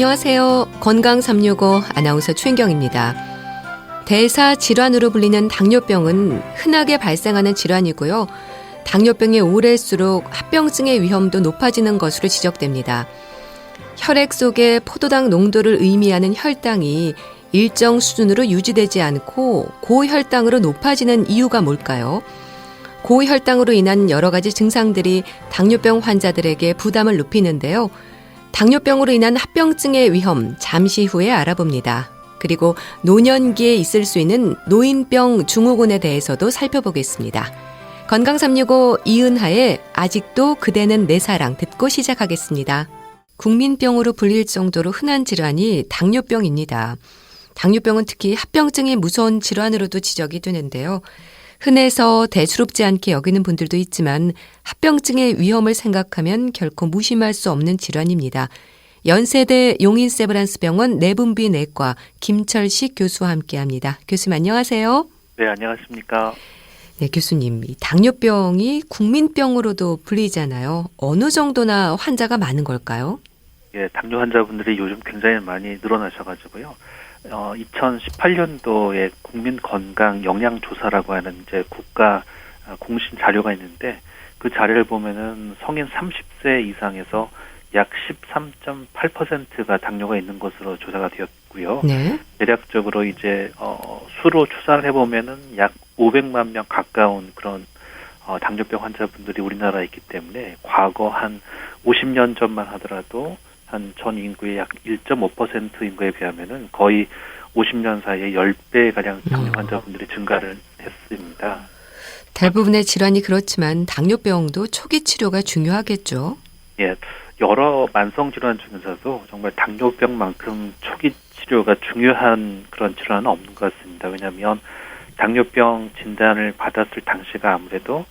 안녕하세요. 건강 365 아나운서 최인경입니다. 대사 질환으로 불리는 당뇨병은 흔하게 발생하는 질환이고요. 당뇨병이 오래일수록 합병증의 위험도 높아지는 것으로 지적됩니다. 혈액 속의 포도당 농도를 의미하는 혈당이 일정 수준으로 유지되지 않고 고혈당으로 높아지는 이유가 뭘까요? 고혈당으로 인한 여러 가지 증상들이 당뇨병 환자들에게 부담을 높이는데요. 당뇨병으로 인한 합병증의 위험 잠시 후에 알아봅니다. 그리고 노년기에 있을 수 있는 노인병 증후군에 대해서도 살펴보겠습니다. 건강 365 이은하의 아직도 그대는 내 사랑 듣고 시작하겠습니다. 국민병으로 불릴 정도로 흔한 질환이 당뇨병입니다. 당뇨병은 특히 합병증이 무서운 질환으로도 지적이 되는데요. 흔해서 대수롭지 않게 여기는 분들도 있지만 합병증의 위험을 생각하면 결코 무심할 수 없는 질환입니다. 연세대 용인세브란스병원 내분비내과 김철식 교수와 함께합니다. 교수님 안녕하세요. 네, 안녕하십니까. 네, 교수님. 이 당뇨병이 국민병으로도 불리잖아요. 어느 정도나 환자가 많은 걸까요? 예, 당뇨 환자분들이 요즘 굉장히 많이 늘어나셔가지고요. 2018년도에 국민건강영양조사라고 하는 이제 국가 공신 자료가 있는데 그 자료를 보면은 성인 30세 이상에서 약 13.8%가 당뇨가 있는 것으로 조사가 되었고요. 네. 대략적으로 이제 수로 추산을 해보면은 약 500만 명 가까운 그런 당뇨병 환자분들이 우리나라에 있기 때문에 과거 한 50년 전만 하더라도 한 전 인구의 약 1.5% 인구에 비하면은 거의 50년 사이에 10배 가량 당뇨 환자분들이 증가를 했습니다. 대부분의 질환이 그렇지만 당뇨병도 초기 치료가 중요하겠죠. 예, 여러 만성 질환 중에서도 정말 당뇨병만큼 초기 치료가 중요한 그런 질환은 없는 것 같습니다. 왜냐하면 당뇨병 진단을 받았을 당시가 아무래도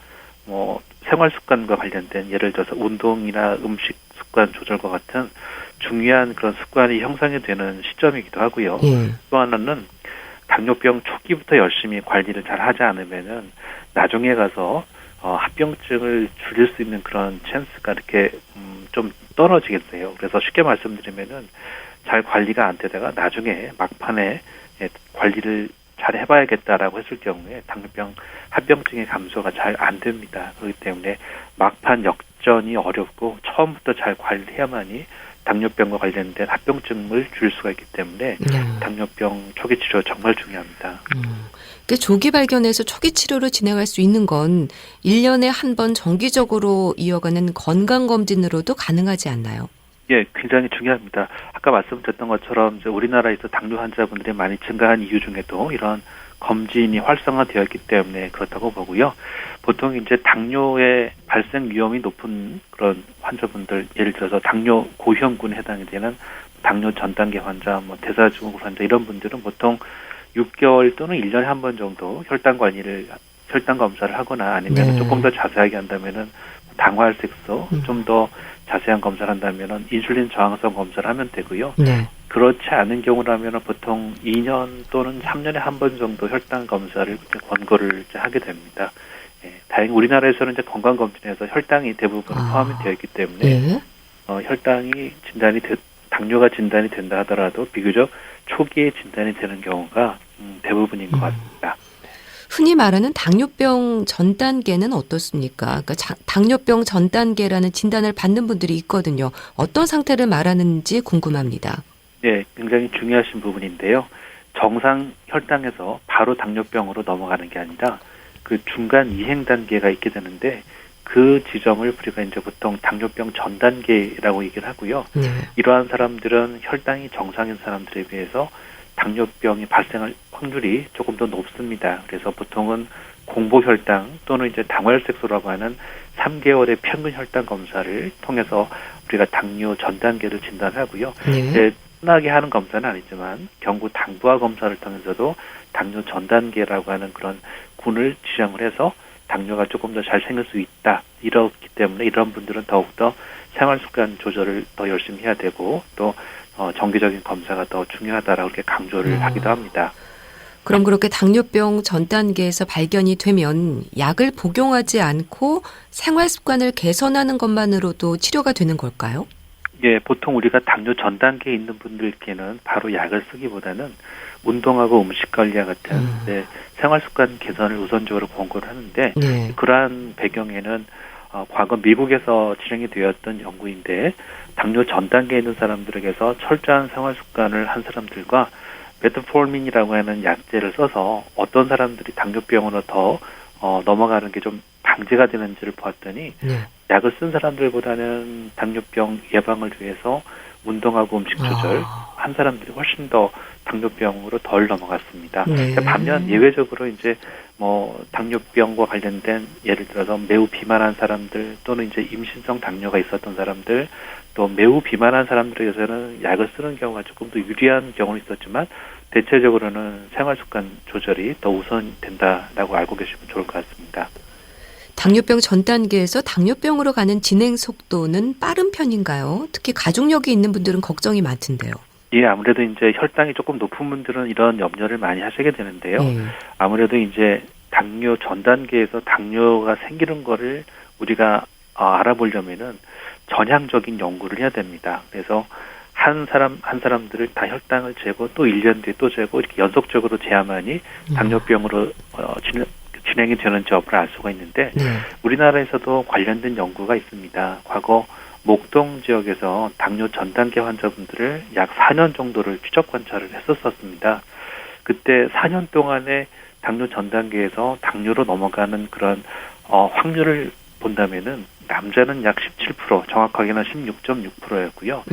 생활 습관과 관련된 예를 들어서 운동이나 음식 습관 조절과 같은 중요한 그런 습관이 형성이 되는 시점이기도 하고요. 또 하나는 당뇨병 초기부터 열심히 관리를 잘 하지 않으면은 나중에 가서 합병증을 줄일 수 있는 그런 찬스가 이렇게 좀 떨어지겠어요. 그래서 쉽게 말씀드리면은 잘 관리가 안 되다가 나중에 막판에 관리를 잘 해봐야겠다라고 했을 경우에 당뇨병 합병증의 감소가 잘 안 됩니다. 그렇기 때문에 막판 역전이 어렵고 처음부터 잘 관리해야만이 당뇨병과 관련된 합병증을 줄일 수가 있기 때문에 당뇨병 초기 치료 정말 중요합니다. 조기 발견해서 초기 치료로 진행할 수 있는 건 1년에 한 번 정기적으로 이어가는 건강검진으로도 가능하지 않나요? 예, 굉장히 중요합니다. 아까 말씀드렸던 것처럼 이제 우리나라에서 당뇨 환자분들이 많이 증가한 이유 중에도 이런 검진이 활성화되어 있기 때문에 그렇다고 보고요. 보통 이제 당뇨의 발생 위험이 높은 그런 환자분들, 예를 들어서 당뇨 고위험군에 해당이 되는 당뇨 전 단계 환자, 대사증후군 환자 이런 분들은 보통 6개월 또는 1년에 한 번 정도 혈당 검사를 하거나 아니면 조금 더 자세하게 한다면은 당화혈색소 좀 더 자세한 검사를 한다면은 인슐린 저항성 검사를 하면 되고요. 그렇지 않은 경우라면은 보통 2년 또는 3년에 한 번 정도 혈당 검사를 권고를 하게 됩니다. 예, 다행히 우리나라에서는 이제 건강검진에서 혈당이 대부분 포함이 되어 있기 때문에 혈당이 당뇨가 진단이 된다 하더라도 비교적 초기에 진단이 되는 경우가 대부분인 것 같습니다. 흔히 말하는 당뇨병 전 단계는 어떻습니까? 그러니까 당뇨병 전 단계라는 진단을 받는 분들이 있거든요. 어떤 상태를 말하는지 궁금합니다. 네, 굉장히 중요하신 부분인데요. 정상 혈당에서 바로 당뇨병으로 넘어가는 게 아니라 그 중간 이행 단계가 있게 되는데 그 지점을 우리가 이제 보통 당뇨병 전 단계라고 얘기를 하고요. 이러한 사람들은 혈당이 정상인 사람들에 비해서 당뇨병이 발생할 확률이 조금 더 높습니다. 그래서 보통은 공복혈당 또는 이제 당화혈색소라고 하는 3개월의 평균 혈당 검사를 통해서 우리가 당뇨 전 단계를 진단하고요. 흔하게 하는 검사는 아니지만 경구 당부화 검사를 통해서도 당뇨 전 단계라고 하는 그런 군을 지정을 해서 당뇨가 조금 더 잘 생길 수 있다. 이렇기 때문에 이런 분들은 더욱더 생활습관 조절을 더 열심히 해야 되고 또 정기적인 검사가 더 중요하다라고 이렇게 강조를 하기도 합니다. 그럼 그렇게 당뇨병 전 단계에서 발견이 되면 약을 복용하지 않고 생활 습관을 개선하는 것만으로도 치료가 되는 걸까요? 예, 보통 우리가 당뇨 전 단계에 있는 분들께는 바로 약을 쓰기보다는 운동하고 음식 관리와 같은 생활 습관 개선을 우선적으로 권고를 하는데 네. 그러한 배경에는 과거 미국에서 진행이 되었던 연구인데 당뇨 전 단계에 있는 사람들에게서 철저한 생활 습관을 한 사람들과 메트포르민이라고 하는 약제를 써서 어떤 사람들이 당뇨병으로 더 넘어가는 게 좀 방지가 되는지를 보았더니 네. 약을 쓴 사람들보다는 당뇨병 예방을 위해서 운동하고 음식 조절 한 사람들이 훨씬 더 당뇨병으로 덜 넘어갔습니다. 네. 반면 예외적으로 이제 뭐 당뇨병과 관련된 예를 들어서 매우 비만한 사람들 또는 이제 임신성 당뇨가 있었던 사람들 또 매우 비만한 사람들에게서는 약을 쓰는 경우가 조금 더 유리한 경우는 있었지만 대체적으로는 생활 습관 조절이 더 우선된다라고 알고 계시면 좋을 것 같습니다. 당뇨병 전 단계에서 당뇨병으로 가는 진행 속도는 빠른 편인가요? 특히 가족력이 있는 분들은 걱정이 많던데요. 예, 아무래도 이제 혈당이 조금 높은 분들은 이런 염려를 많이 하시게 되는데요. 아무래도 이제 당뇨 전 단계에서 당뇨가 생기는 거를 우리가 알아보려면은 전향적인 연구를 해야 됩니다. 그래서 한 사람들을 다 혈당을 재고 또 1년 뒤에 또 재고 이렇게 연속적으로 재야만이 당뇨병으로 진행이 되는지 여부를 알 수가 있는데 우리나라에서도 관련된 연구가 있습니다. 과거 목동 지역에서 당뇨 전 단계 환자분들을 약 4년 정도를 추적 관찰을 했었습니다. 그때 4년 동안에 당뇨 전 단계에서 당뇨로 넘어가는 그런 확률을 본다면은 남자는 약 17%, 정확하게는 16.6%였고요.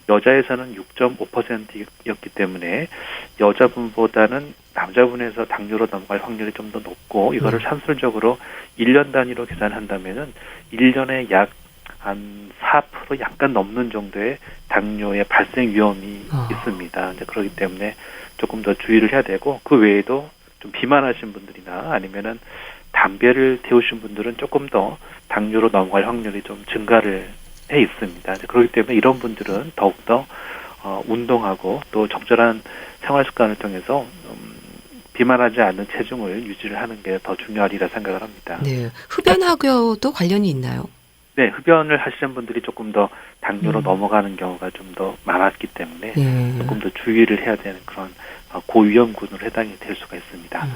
여자에서는 6.5%였기 때문에 여자분보다는 남자분에서 당뇨로 넘어갈 확률이 좀 더 높고 이거를 산술적으로 1년 단위로 계산한다면은 1년에 약 한 4% 약간 넘는 정도의 당뇨의 발생 위험이 있습니다. 이제 그렇기 때문에 조금 더 주의를 해야 되고 그 외에도 좀 비만하신 분들이나 아니면은 담배를 태우신 분들은 조금 더 당뇨로 넘어갈 확률이 좀 증가를 해 있습니다. 그렇기 때문에 이런 분들은 더욱더 운동하고 또 적절한 생활 습관을 통해서 비만하지 않는 체중을 유지를 하는 게 더 중요하리라 생각을 합니다. 네, 흡연하고도 관련이 있나요? 네, 흡연을 하시는 분들이 조금 더 당뇨로 넘어가는 경우가 좀 더 많았기 때문에 조금 더 주의를 해야 되는 그런 고위험군으로 해당이 될 수가 있습니다.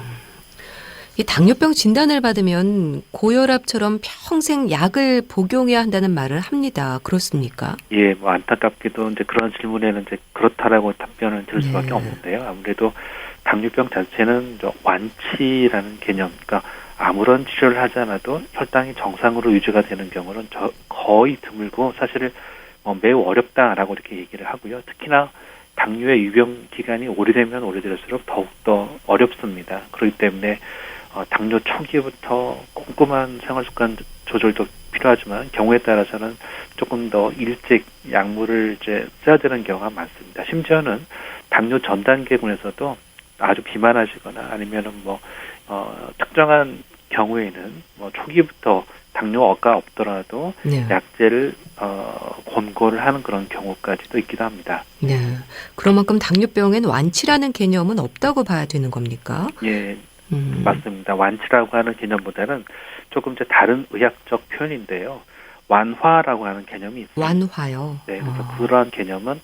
이 당뇨병 진단을 받으면 고혈압처럼 평생 약을 복용해야 한다는 말을 합니다. 그렇습니까? 예, 뭐 안타깝게도 이제 그런 질문에는 이제 그렇다라고 답변을 드릴 수밖에 없는데요. 아무래도 당뇨병 자체는 완치라는 개념, 그러니까 아무런 치료를 하지 않아도 혈당이 정상으로 유지가 되는 경우는 거의 드물고 사실 매우 어렵다라고 이렇게 얘기를 하고요. 특히나 당뇨의 유병 기간이 오래되면 오래될수록 더욱더 어렵습니다. 그렇기 때문에 당뇨 초기부터 꼼꼼한 생활습관 조절도 필요하지만 경우에 따라서는 조금 더 일찍 약물을 이제 써야 되는 경우가 많습니다. 심지어는 당뇨 전 단계군에서도 아주 비만하시거나 아니면은 특정한 경우에는 초기부터 당뇨가 없더라도 약제를 권고를 하는 그런 경우까지도 있기도 합니다. 네. 그만큼 당뇨병엔 완치라는 개념은 없다고 봐야 되는 겁니까? 예, 맞습니다. 완치라고 하는 개념보다는 조금 이제 다른 의학적 표현인데요. 완화라고 하는 개념이 있습니다. 완화요. 네, 그래서 그러한 개념은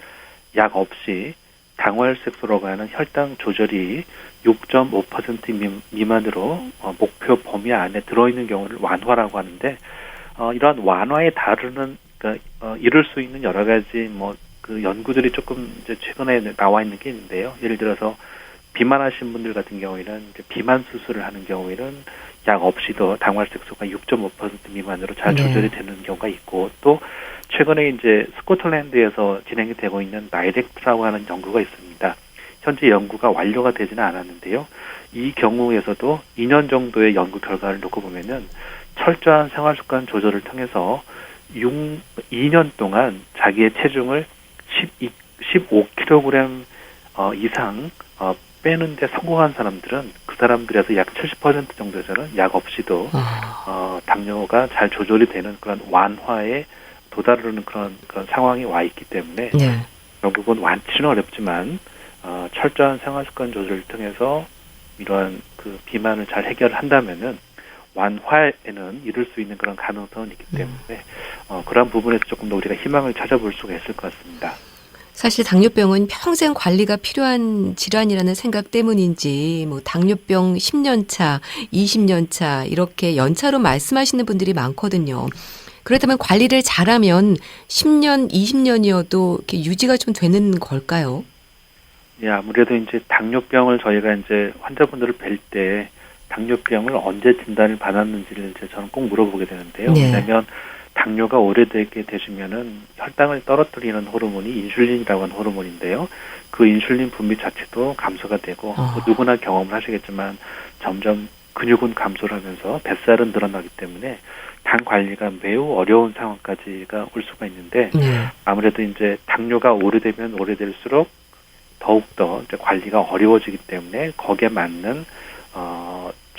약 없이 당화혈색소라고 하는 혈당 조절이 6.5% 미만으로 목표 범위 안에 들어있는 경우를 완화라고 하는데 이러한 완화에 다루는 이룰 수 있는 여러 가지 그 연구들이 조금 이제 최근에 나와 있는 게 있는데요. 예를 들어서 비만하신 분들 같은 경우에는 이제 비만 수술을 하는 경우에는 약 없이도 당화혈색소가 6.5% 미만으로 잘 조절이 되는 경우가 있고 또 최근에 이제 스코틀랜드에서 진행이 되고 있는 나이렉트라고 하는 연구가 있습니다. 현재 연구가 완료가 되지는 않았는데요. 이 경우에서도 2년 정도의 연구 결과를 놓고 보면은 철저한 생활습관 조절을 통해서 2년 동안 자기의 체중을 15kg 이상 빼는데 성공한 사람들은 그 사람들에서 약 70% 정도에서는 약 없이도 당뇨가 잘 조절이 되는 그런 완화에 도달하는 그런 상황이 와 있기 때문에 결국은 완치는 어렵지만 철저한 생활습관 조절을 통해서 이러한 그 비만을 잘 해결한다면은 완화에는 이를 수 있는 그런 가능성은 있기 때문에 그런 부분에서 조금 더 우리가 희망을 찾아볼 수가 있을 것 같습니다. 사실 당뇨병은 평생 관리가 필요한 질환이라는 생각 때문인지 뭐 당뇨병 10년 차, 20년 차 이렇게 연차로 말씀하시는 분들이 많거든요. 그렇다면 관리를 잘하면 10년, 20년이어도 이렇게 유지가 좀 되는 걸까요? 예, 아무래도 이제 당뇨병을 저희가 이제 환자분들을 뵐 때 당뇨병을 언제 진단을 받았는지를 이제 저는 꼭 물어보게 되는데요. 네. 왜냐하면 당뇨가 오래되게 되시면은 혈당을 떨어뜨리는 호르몬이 인슐린이라고 하는 호르몬인데요. 그 인슐린 분비 자체도 감소가 되고 뭐 누구나 경험을 하시겠지만 점점 근육은 감소를 하면서 뱃살은 늘어나기 때문에 당 관리가 매우 어려운 상황까지가 올 수가 있는데 아무래도 이제 당뇨가 오래되면 오래될수록 더욱더 이제 관리가 어려워지기 때문에 거기에 맞는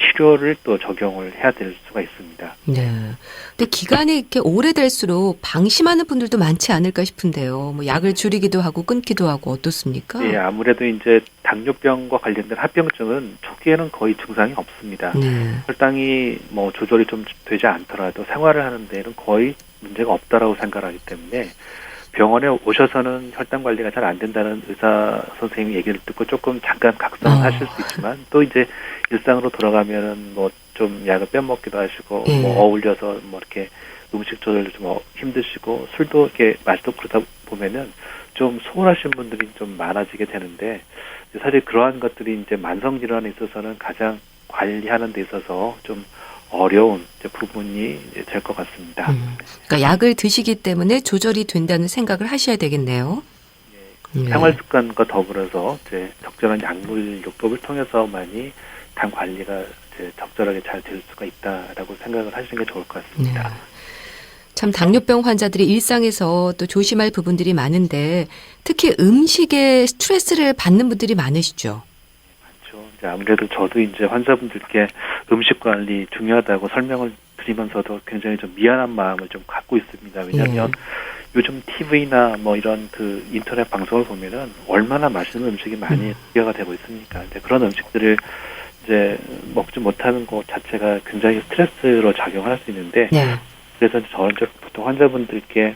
치료를 또 적용을 해야 될 수가 있습니다. 네. 근데 기간이 이렇게 오래될수록 방심하는 분들도 많지 않을까 싶은데요. 뭐 약을 줄이기도 하고 끊기도 하고 어떻습니까? 예, 아무래도 이제 당뇨병과 관련된 합병증은 초기에는 거의 증상이 없습니다. 혈당이 뭐 조절이 좀 되지 않더라도 생활을 하는 데에는 거의 문제가 없다라고 생각하기 때문에 병원에 오셔서는 혈당 관리가 잘 안 된다는 의사 선생님 얘기를 듣고 조금 잠깐 각성하실 수 있지만 또 이제 일상으로 돌아가면은 뭐 좀 약을 빼먹기도 하시고 뭐 어울려서 뭐 이렇게 음식 조절도 좀 힘드시고 술도 이렇게 마시고 그러다 보면은 좀 소홀하신 분들이 좀 많아지게 되는데 사실 그러한 것들이 이제 만성 질환에 있어서는 가장 관리하는 데 있어서 좀 어려운 부분이 될 것 같습니다. 그러니까 약을 드시기 때문에 조절이 된다는 생각을 하셔야 되겠네요. 생활 습관과 더불어서 이제 적절한 약물 요법을 통해서만이 당 관리가 이제 적절하게 잘 될 수가 있다라고 생각을 하시는 게 좋을 것 같습니다. 참 당뇨병 환자들이 일상에서 또 조심할 부분들이 많은데 특히 음식에 스트레스를 받는 분들이 많으시죠. 이제 아무래도 저도 이제 환자분들께 음식 관리 중요하다고 설명을 드리면서도 굉장히 좀 미안한 마음을 좀 갖고 있습니다. 왜냐하면 요즘 TV나 뭐 이런 그 인터넷 방송을 보면은 얼마나 맛있는 음식이 많이 소개가 되고 있습니까? 이제 그런 음식들을 이제 먹지 못하는 것 자체가 굉장히 스트레스로 작용할 수 있는데 그래서 저는 보통 환자분들께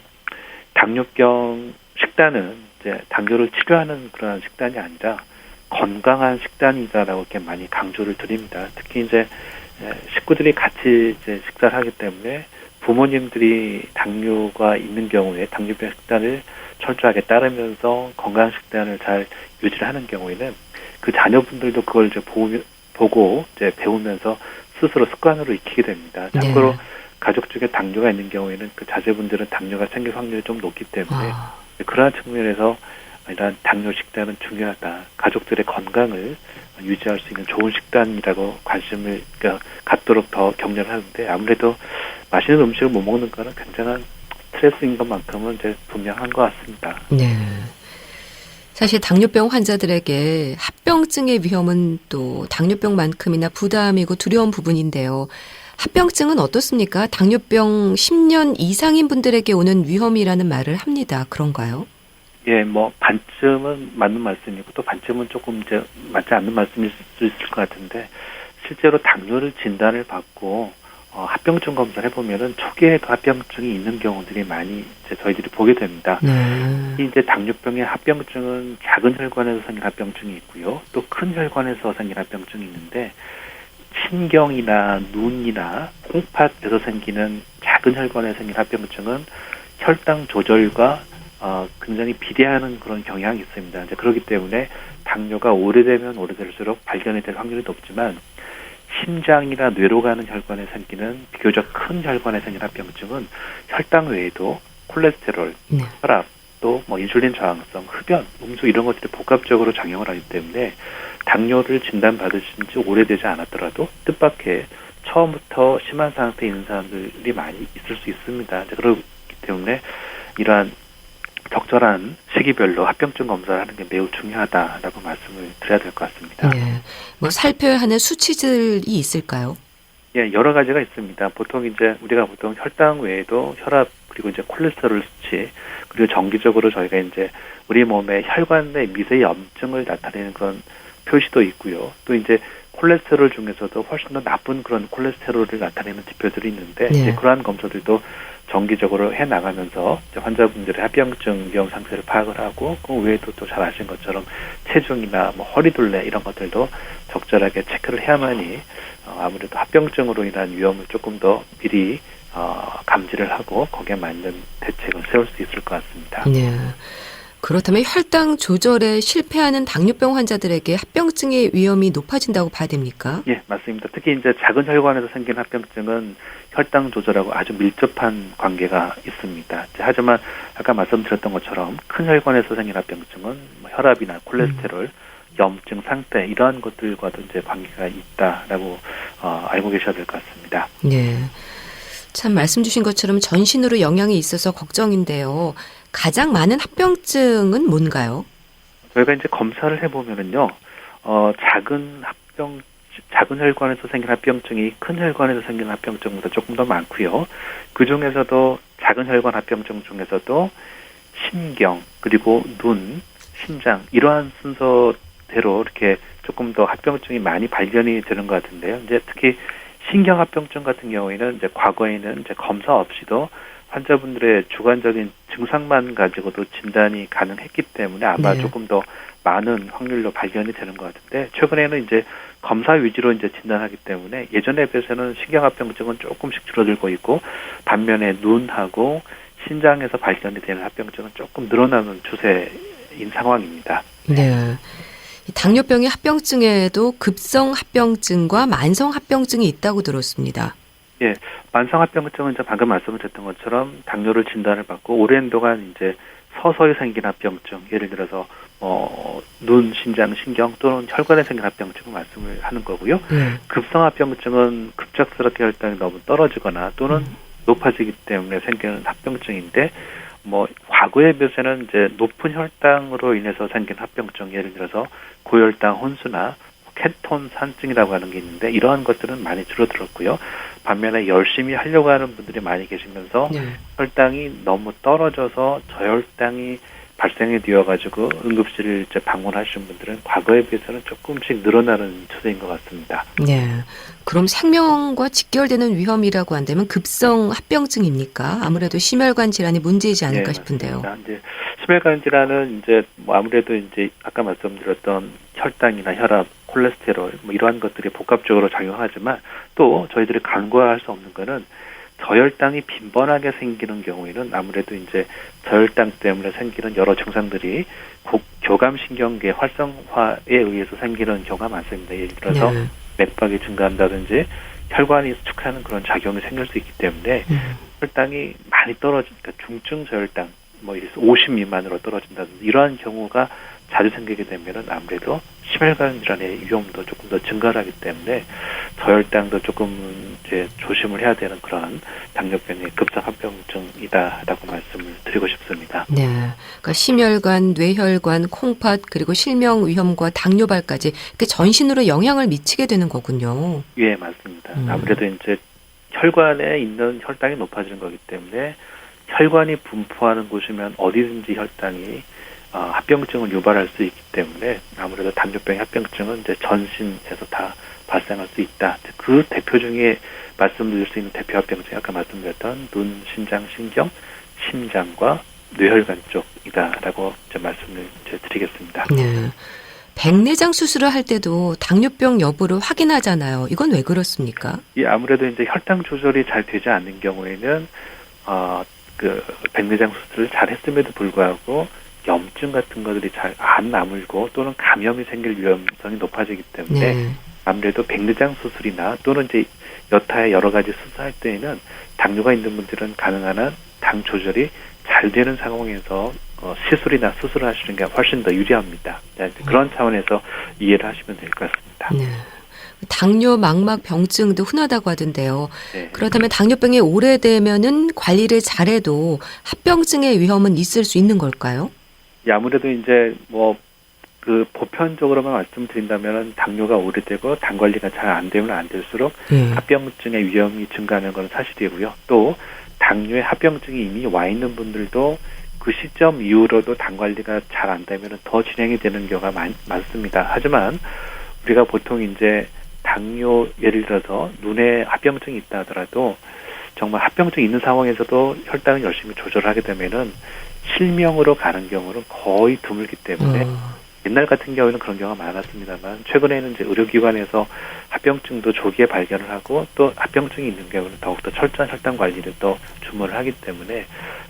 당뇨병 식단은 이제 당뇨를 치료하는 그런 식단이 아니라 건강한 식단이다라고 이렇게 많이 강조를 드립니다. 특히 이제 식구들이 같이 이제 식사를 하기 때문에 부모님들이 당뇨가 있는 경우에 당뇨병 식단을 철저하게 따르면서 건강 식단을 잘 유지를 하는 경우에는 그 자녀분들도 그걸 이제 보고 이제 배우면서 스스로 습관으로 익히게 됩니다. 참고로 가족 중에 당뇨가 있는 경우에는 그 자제분들은 당뇨가 생길 확률이 좀 높기 때문에 그러한 측면에서 이런 당뇨 식단은 중요하다. 가족들의 건강을 유지할 수 있는 좋은 식단이라고 관심을 갖도록 더 격려를 하는데 아무래도 맛있는 음식을 못 먹는 거는 굉장한 스트레스인 것만큼은 이제 분명한 것 같습니다. 네. 사실 당뇨병 환자들에게 합병증의 위험은 또 당뇨병만큼이나 부담이고 두려운 부분인데요. 합병증은 어떻습니까? 당뇨병 10년 이상인 분들에게 오는 위험이라는 말을 합니다. 그런가요? 예, 뭐 반쯤은 맞는 말씀이고 또 반쯤은 조금 이제 맞지 않는 말씀일 수 있을 것 같은데 실제로 당뇨를 진단을 받고 합병증 검사를 해보면은 초기에도 합병증이 있는 경우들이 많이 이제 저희들이 보게 됩니다. 이제 당뇨병의 합병증은 작은 혈관에서 생긴 합병증이 있고요, 또 큰 혈관에서 생긴 합병증이 있는데 신경이나 눈이나 콩팥에서 생기는 작은 혈관에서 생긴 합병증은 혈당 조절과 굉장히 비례하는 그런 경향이 있습니다. 이제 그렇기 때문에 당뇨가 오래되면 오래될수록 발견이 될 확률이 높지만 심장이나 뇌로 가는 혈관에 생기는 비교적 큰 혈관에 생긴 합병증은 혈당 외에도 콜레스테롤, 혈압, 또 뭐 인슐린 저항성, 흡연, 음수 이런 것들이 복합적으로 작용을 하기 때문에 당뇨를 진단받으신 지 오래되지 않았더라도 뜻밖의 처음부터 심한 상태에 있는 사람들이 많이 있을 수 있습니다. 이제 그렇기 때문에 이러한 적절한 시기별로 합병증 검사를 하는 게 매우 중요하다라고 말씀을 드려야 될 것 같습니다. 네. 뭐 살펴야 하는 수치들이 있을까요? 예, 여러 가지가 있습니다. 보통 이제 우리가 보통 혈당 외에도 혈압 그리고 이제 콜레스테롤 수치 그리고 정기적으로 저희가 이제 우리 몸의 혈관 내 미세 염증을 나타내는 그런 표시도 있고요. 또 이제 콜레스테롤 중에서도 훨씬 더 나쁜 그런 콜레스테롤을 나타내는 지표들이 있는데 네. 이제 그러한 검사들도 정기적으로 해 나가면서 환자분들의 합병증 위험 상태를 파악을 하고 그 외에도 또 잘 아신 것처럼 체중이나 뭐 허리둘레 이런 것들도 적절하게 체크를 해야만이 아무래도 합병증으로 인한 위험을 조금 더 미리 감지를 하고 거기에 맞는 대책을 세울 수 있을 것 같습니다. 네. 그렇다면 혈당 조절에 실패하는 당뇨병 환자들에게 합병증의 위험이 높아진다고 봐야 됩니까? 예, 맞습니다. 특히 이제 작은 혈관에서 생긴 합병증은 혈당 조절하고 아주 밀접한 관계가 있습니다. 하지만 아까 말씀드렸던 것처럼 큰 혈관에서 생긴 합병증은 뭐 혈압이나 콜레스테롤, 염증 상태 이러한 것들과도 이제 관계가 있다라고 알고 계셔야 될 것 같습니다. 네. 참 말씀 주신 것처럼 전신으로 영향이 있어서 걱정인데요. 가장 많은 합병증은 뭔가요? 저희가 이제 검사를 해보면은요, 작은 혈관에서 생긴 합병증이 큰 혈관에서 생긴 합병증보다 조금 더 많고요. 그 중에서도 작은 혈관 합병증 중에서도 신경, 그리고 눈, 심장 이러한 순서대로 이렇게 조금 더 합병증이 많이 발견이 되는 것 같은데요. 이제 특히 신경 합병증 같은 경우에는 이제 과거에는 이제 검사 없이도 환자분들의 주관적인 증상만 가지고도 진단이 가능했기 때문에 아마 네. 조금 더 많은 확률로 발견이 되는 것 같은데 최근에는 이제 검사 위주로 이제 진단하기 때문에 예전에 비해서는 신경합병증은 조금씩 줄어들고 있고 반면에 눈하고 신장에서 발견이 되는 합병증은 조금 늘어나는 추세인 상황입니다. 네. 이 당뇨병의 합병증에도 급성 합병증과 만성 합병증이 있다고 들었습니다. 예, 만성 합병증은 이제 방금 말씀드렸던 것처럼 당뇨를 진단을 받고 오랜 동안 이제 서서히 생긴 합병증, 예를 들어서 눈, 심장, 신경 또는 혈관에 생긴 합병증을 말씀을 하는 거고요. 급성 합병증은 급작스럽게 혈당이 너무 떨어지거나 또는 높아지기 때문에 생기는 합병증인데 과거에 비해서는 이제 높은 혈당으로 인해서 생긴 합병증, 예를 들어서 고혈당 혼수나 케톤 산증이라고 하는 게 있는데 이러한 것들은 많이 줄어들었고요. 반면에 열심히 하려고 하는 분들이 많이 계시면서 혈당이 너무 떨어져서 저혈당이 발생이 되어가지고 응급실을 이제 방문하시는 분들은 과거에 비해서는 조금씩 늘어나는 추세인 것 같습니다. 네. 그럼 생명과 직결되는 위험이라고 한다면 급성 합병증입니까? 아무래도 심혈관 질환이 문제이지 않을까 싶은데요. 맞습니다. 이제 심혈관 질환은 이제 아무래도 이제 아까 말씀드렸던 혈당이나 혈압, 콜레스테롤 이러한 것들이 복합적으로 작용하지만 또 저희들이 간과할 수 없는 거는 저혈당이 빈번하게 생기는 경우에는 아무래도 이제 저혈당 때문에 생기는 여러 증상들이 교감신경계 활성화에 의해서 생기는 경우가 많습니다. 예를 들어서 맥박이 증가한다든지 혈관이 수축하는 그런 작용이 생길 수 있기 때문에 혈당이 많이 떨어지니까 중증 저혈당 50 미만으로 떨어진다든지 이러한 경우가 자주 생기게 되면은 아무래도 심혈관 질환의 위험도 조금 더 증가하기 때문에 저혈당도 조금 이제 조심을 해야 되는 그런 당뇨병의 급성 합병증이다라고 말씀을 드리고 싶습니다. 네, 그러니까 심혈관, 뇌혈관, 콩팥 그리고 실명 위험과 당뇨발까지 이렇게 전신으로 영향을 미치게 되는 거군요. 예, 맞습니다. 아무래도 이제 혈관에 있는 혈당이 높아지는 거기 때문에 혈관이 분포하는 곳이면 어디든지 혈당이 합병증을 유발할 수 있기 때문에 아무래도 당뇨병 합병증은 이제 전신에서 다 발생할 수 있다. 그 대표 중에 말씀드릴 수 있는 대표 합병증이 아까 말씀드렸던 눈, 심장, 신경, 심장과 뇌혈관 쪽이다라고 이제 말씀을 이제 드리겠습니다. 네. 백내장 수술을 할 때도 당뇨병 여부를 확인하잖아요. 이건 왜 그렇습니까? 예, 아무래도 이제 혈당 조절이 잘 되지 않는 경우에는 백내장 수술을 잘 했음에도 불구하고 염증 같은 것들이 잘 안 나물고 또는 감염이 생길 위험성이 높아지기 때문에 아무래도 백내장 수술이나 또는 이제 여타의 여러 가지 수술할 때에는 당뇨가 있는 분들은 가능한 한 당 조절이 잘 되는 상황에서 시술이나 수술을 하시는 게 훨씬 더 유리합니다. 그런 차원에서 이해를 하시면 될 것 같습니다. 네. 당뇨 망막 병증도 흔하다고 하던데요. 네. 그렇다면 당뇨병이 오래되면은 관리를 잘해도 합병증의 위험은 있을 수 있는 걸까요? 예, 아무래도 이제 보편적으로만 말씀드린다면 당뇨가 오래되고 당 관리가 잘 안 되면 안 될수록 합병증의 위험이 증가하는 건 사실이고요. 또 당뇨의 합병증이 이미 와 있는 분들도 그 시점 이후로도 당 관리가 잘 안 되면 더 진행이 되는 경우가 많습니다. 하지만 우리가 보통 이제 당뇨 예를 들어서 눈에 합병증이 있다 하더라도 정말 합병증이 있는 상황에서도 혈당을 열심히 조절하게 되면은 실명으로 가는 경우는 거의 드물기 때문에 옛날 같은 경우에는 그런 경우가 많았습니다만 최근에는 이제 의료기관에서 합병증도 조기에 발견을 하고 또 합병증이 있는 경우는 더욱더 철저한 혈당 관리를 또 주문을 하기 때문에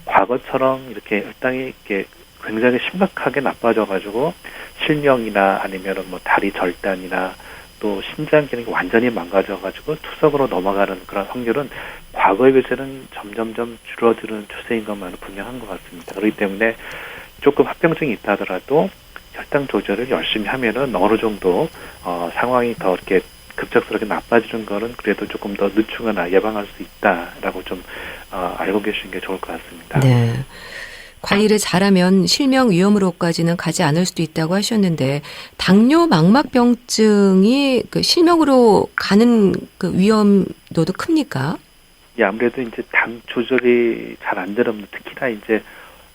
과거처럼 이렇게 혈당이 이렇게 굉장히 심각하게 나빠져가지고 실명이나 아니면은 뭐 다리 절단이나 또 신장 기능이 완전히 망가져가지고 투석으로 넘어가는 그런 확률은 과거에 비해서는 점점점 줄어드는 추세인 것만은 분명한 것 같습니다. 그렇기 때문에 조금 합병증이 있다 하더라도 혈당 조절을 열심히 하면은 어느 정도 상황이 더 이렇게 급작스럽게 나빠지는 거는 그래도 조금 더 늦추거나 예방할 수 있다라고 좀 알고 계시는 게 좋을 것 같습니다. 네. 관리를 잘하면 실명 위험으로까지는 가지 않을 수도 있다고 하셨는데 당뇨 망막병증이 그 실명으로 가는 그 위험도도 큽니까? 예, 아무래도 이제 당 조절이 잘 안 되는 특히나 이제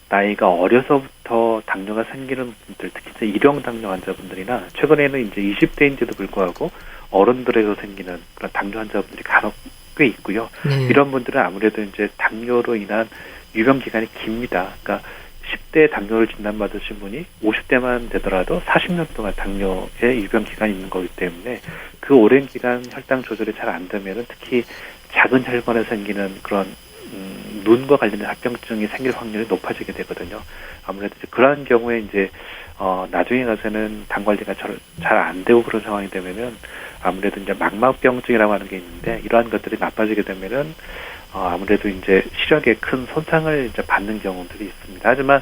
나이가 어려서부터 당뇨가 생기는 분들, 특히 이제 일형 당뇨 환자분들이나 최근에는 이제 20대인데도 불구하고 어른들에서 생기는 그런 당뇨 환자분들이 간혹 꽤 있고요. 네. 이런 분들은 아무래도 이제 당뇨로 인한 유병 기간이 깁니다. 그러니까 10대 당뇨를 진단받으신 분이 50대만 되더라도 40년 동안 당뇨의 유병 기간이 있는 거기 때문에 그 오랜 기간 혈당 조절이 잘 안 되면은 특히 작은 혈관에 생기는 그런 눈과 관련된 합병증이 생길 확률이 높아지게 되거든요. 아무래도 이제 그러한 경우에 이제 나중에 가서는 당 관리가 잘 안 되고 그런 상황이 되면은 아무래도 이제 망막병증이라고 하는 게 있는데 이러한 것들이 나빠지게 되면은 아무래도 이제 시력에 큰 손상을 이제 받는 경우들이 있습니다. 하지만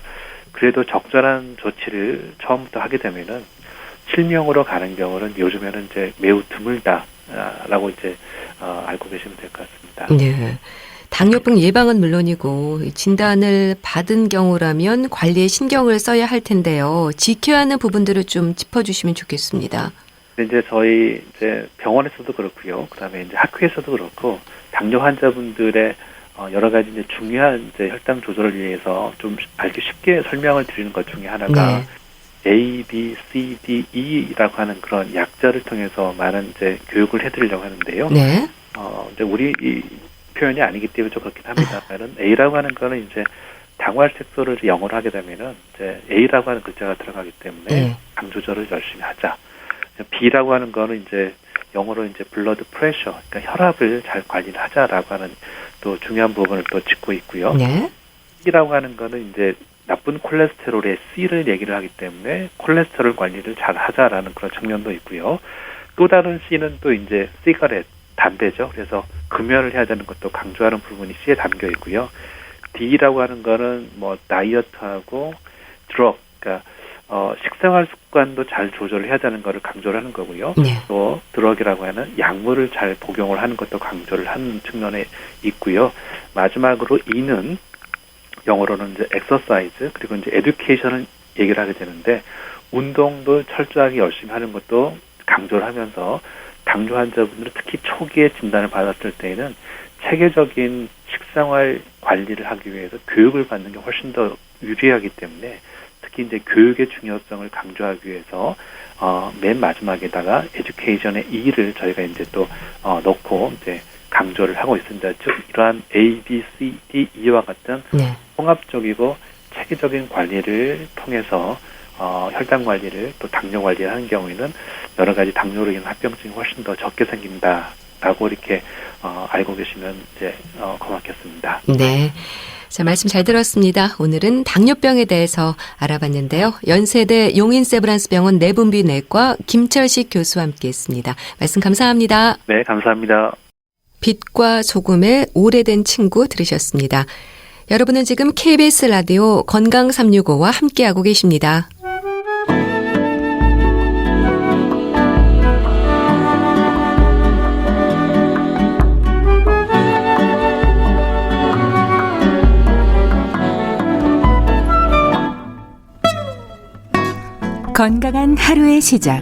그래도 적절한 조치를 처음부터 하게 되면은 실명으로 가는 경우는 요즘에는 이제 매우 드물다라고 이제 알고 계시면 될 것 같습니다. 네. 당뇨병 예방은 물론이고 진단을 받은 경우라면 관리에 신경을 써야 할 텐데요. 지켜야 하는 부분들을 좀 짚어주시면 좋겠습니다. 이제 저희 이제 병원에서도 그렇고요. 그다음에 이제 학교에서도 그렇고 당뇨 환자분들의 여러 가지 이제 중요한 이제 혈당 조절을 위해서 좀 알기 쉽게 설명을 드리는 것 중에 하나가 A, B, C, D, E라고 하는 그런 약자를 통해서 많은 이제 교육을 해드리려고 하는데요. 네. 이제 우리 이 표현이 아니기 때문에 좀 그렇긴 합니다만은 A라고 하는 거는 이제 당활색소를 영어로 하게 되면은 이제 A라고 하는 글자가 들어가기 때문에 당 조절을 열심히 하자. B라고 하는 거는 이제 영어로 이제 블러드 프레셔, 그러니까 혈압을 잘 관리를 하자라고 하는 또 중요한 부분을 또 짚고 있고요. 네. C라고 하는 거는 이제 나쁜 콜레스테롤의 C를 얘기를 하기 때문에 콜레스테롤 관리를 잘 하자라는 그런 측면도 있고요. 또 다른 C는 또 이제 시가렛, 담배죠. 그래서 금연을 해야 되는 것도 강조하는 부분이 C에 담겨 있고요. D라고 하는 거는 뭐 다이어트하고 드럭, 그러니까 식생활 습관도 잘 조절을 해야 되는 거를 강조를 하는 거고요. 네. 또 드럭이라고 하는 약물을 잘 복용을 하는 것도 강조를 하는 측면에 있고요. 마지막으로 E는 영어로는 이제 exercise 그리고 이제 education을 얘기를 하게 되는데 운동도 철저하게 열심히 하는 것도 강조를 하면서 당뇨 환자분들은 특히 초기에 진단을 받았을 때에는 체계적인 식생활 관리를 하기 위해서 교육을 받는 게 훨씬 더 유리하기 때문에 특히 이제 교육의 중요성을 강조하기 위해서 맨 마지막에다가 에듀케이션의 E를 저희가 이제 또 넣고 이제 강조를 하고 있습니다. 즉 이러한 A, B, C, D, E와 같은 통합적이고 체계적인 관리를 통해서 혈당 관리를 또 당뇨 관리를 하는 경우에는 여러 가지 당뇨로 인한 합병증이 훨씬 더 적게 생긴다라고 이렇게 알고 계시면 이제 고맙겠습니다. 네. 자, 말씀 잘 들었습니다. 오늘은 당뇨병에 대해서 알아봤는데요. 연세대 용인세브란스병원 내분비내과 김철식 교수와 함께했습니다. 말씀 감사합니다. 네, 감사합니다. 빛과 소금의 오래된 친구 들으셨습니다. 여러분은 지금 KBS 라디오 건강 365와 함께하고 계십니다. 건강한 하루의 시작.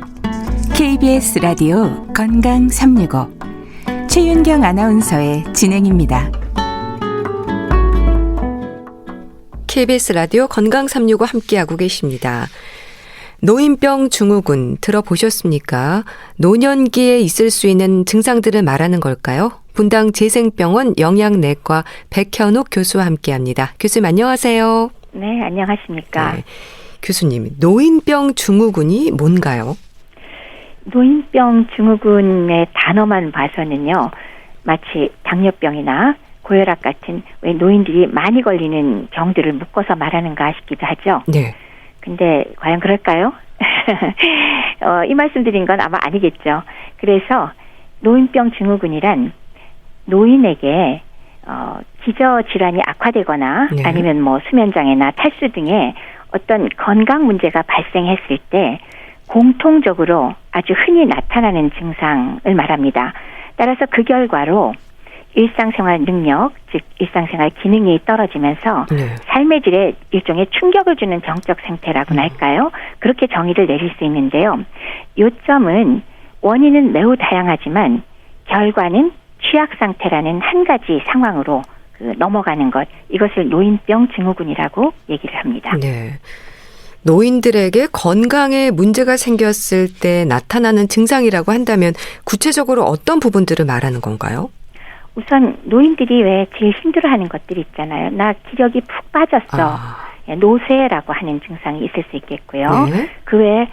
KBS 라디오 건강 365 최윤경 아나운서의 진행입니다. KBS 라디오 건강 365 함께하고 계십니다. 노인병 증후군 들어보셨습니까? 노년기에 있을 수 있는 증상들을 말하는 걸까요? 분당 재생병원 영양내과 백현옥 교수와 함께합니다. 교수님 안녕하세요. 네, 안녕하십니까. 네. 교수님, 노인병 증후군이 뭔가요? 노인병 증후군의 단어만 봐서는요, 마치 당뇨병이나 고혈압 같은 왜 노인들이 많이 걸리는 병들을 묶어서 말하는가 싶기도 하죠. 네. 근데 과연 그럴까요? 이 말씀 드린 건 아마 아니겠죠. 그래서 노인병 증후군이란 노인에게 기저질환이 악화되거나 네. 아니면 뭐 수면장애나 탈수 등의 어떤 건강 문제가 발생했을 때 공통적으로 아주 흔히 나타나는 증상을 말합니다. 따라서 그 결과로 일상생활 능력, 즉 일상생활 기능이 떨어지면서 네. 삶의 질에 일종의 충격을 주는 병적 생태라고나 할까요? 그렇게 정의를 내릴 수 있는데요. 요점은 원인은 매우 다양하지만 결과는 취약 상태라는 한 가지 상황으로 넘어가는 것, 이것을 노인병 증후군이라고 얘기를 합니다. 네. 노인들에게 건강에 문제가 생겼을 때 나타나는 증상이라고 한다면 구체적으로 어떤 부분들을 말하는 건가요? 우선 노인들이 왜 제일 힘들어하는 것들이 있잖아요. 나 기력이 푹 빠졌어. 노쇠라고 하는 증상이 있을 수 있겠고요. 네. 그 외에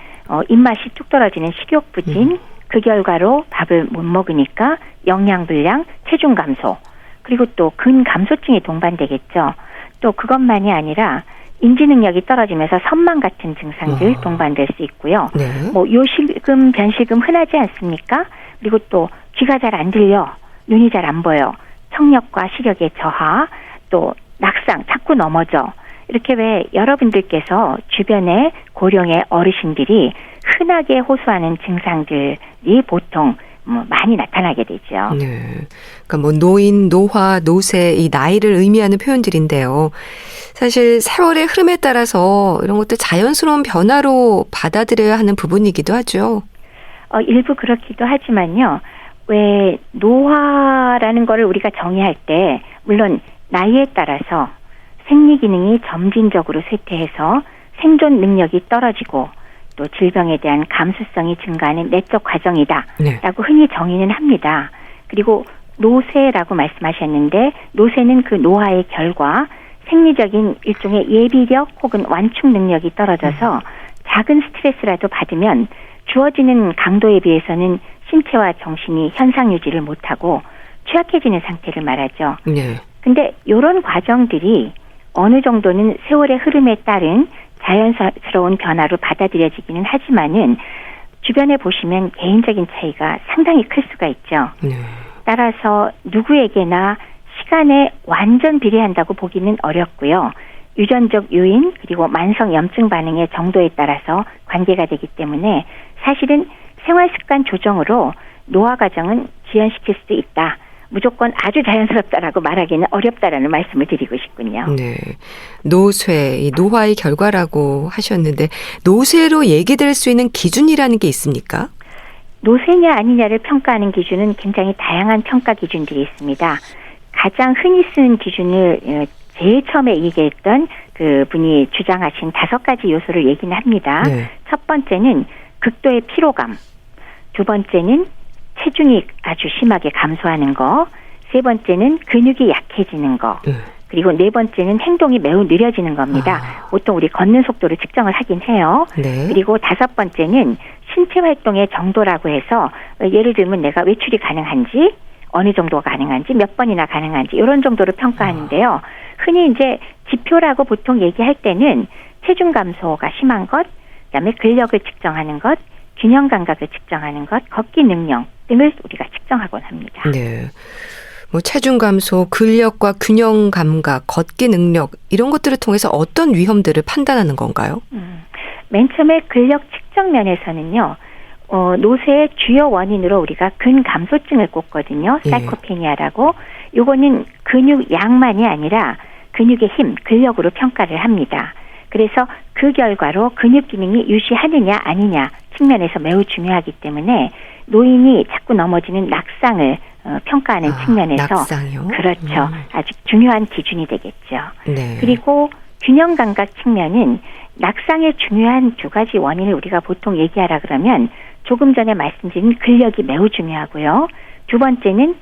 입맛이 뚝 떨어지는 식욕부진, 그 결과로 밥을 못 먹으니까 영양불량, 체중 감소, 그리고 또 근감소증이 동반되겠죠. 또 그것만이 아니라 인지 능력이 떨어지면서 선망 같은 증상들 동반될 수 있고요. 네. 뭐 요실금, 변실금 흔하지 않습니까? 그리고 또 귀가 잘 안 들려, 눈이 잘 안 보여, 청력과 시력의 저하, 또 낙상, 자꾸 넘어져. 이렇게 왜 여러분들께서 주변의 고령의 어르신들이 흔하게 호소하는 증상들이 보통 많이 나타나게 되죠. 네. 그러니까 뭐 노인, 노화, 노쇠 이 나이를 의미하는 표현들인데요. 사실 세월의 흐름에 따라서 이런 것들 자연스러운 변화로 받아들여야 하는 부분이기도 하죠. 일부 그렇기도 하지만요. 왜 노화라는 거를 우리가 정의할 때 물론 나이에 따라서 생리 기능이 점진적으로 쇠퇴해서 생존 능력이 떨어지고 또 질병에 대한 감수성이 증가하는 내적 과정이다 라고 흔히 정의는 합니다. 그리고 노쇠라고 말씀하셨는데 노쇠는 그 노화의 결과 생리적인 일종의 예비력 혹은 완충 능력이 떨어져서 작은 스트레스라도 받으면 주어지는 강도에 비해서는 신체와 정신이 현상 유지를 못하고 취약해지는 상태를 말하죠. 네. 근데 이런 과정들이 어느 정도는 세월의 흐름에 따른 자연스러운 변화로 받아들여지기는 하지만은 주변에 보시면 개인적인 차이가 상당히 클 수가 있죠. 네. 따라서 누구에게나 시간에 완전 비례한다고 보기는 어렵고요. 유전적 요인 그리고 만성 염증 반응의 정도에 따라서 관계가 되기 때문에 사실은 생활습관 조정으로 노화 과정은 지연시킬 수도 있다. 무조건 아주 자연스럽다라고 말하기는 어렵다라는 말씀을 드리고 싶군요. 네. 노쇠, 이 노화의 결과라고 하셨는데 노쇠로 얘기될 수 있는 기준이라는 게 있습니까? 노쇠냐 아니냐를 평가하는 기준은 굉장히 다양한 평가 기준들이 있습니다. 가장 흔히 쓰는 기준을 제일 처음에 얘기했던 그 분이 주장하신 5가지 요소를 얘기는 합니다. 네. 첫 번째는 극도의 피로감, 두 번째는 체중이 아주 심하게 감소하는 거, 세 번째는 근육이 약해지는 거, 그리고 네 번째는 행동이 매우 느려지는 겁니다. 보통 우리 걷는 속도를 측정을 하긴 해요. 네. 그리고 5번째는 신체 활동의 정도라고 해서 예를 들면 내가 외출이 가능한지, 어느 정도가 가능한지, 몇 번이나 가능한지 이런 정도로 평가하는데요. 흔히 이제 지표라고 보통 얘기할 때는 체중 감소가 심한 것, 그다음에 근력을 측정하는 것, 균형 감각을 측정하는 것, 걷기 능력 등을 우리가 측정하곤 합니다. 네. 뭐 체중 감소, 근력과 균형 감각, 걷기 능력 이런 것들을 통해서 어떤 위험들을 판단하는 건가요? 맨 처음에 근력 측정 면에서는요. 노쇠의 주요 원인으로 우리가 근감소증을 꼽거든요. 사이코페니아라고. 요거는 근육 양만이 아니라 근육의 힘, 근력으로 평가를 합니다. 그래서 그 결과로 근육 기능이 유지하느냐 아니냐 측면에서 매우 중요하기 때문에 노인이 자꾸 넘어지는 낙상을 평가하는 측면에서 낙상이요? 그렇죠. 아주 중요한 기준이 되겠죠. 네. 그리고 균형 감각 측면은 낙상의 중요한 두 가지 원인을 우리가 보통 얘기하라 그러면 조금 전에 말씀드린 근력이 매우 중요하고요. 두 번째는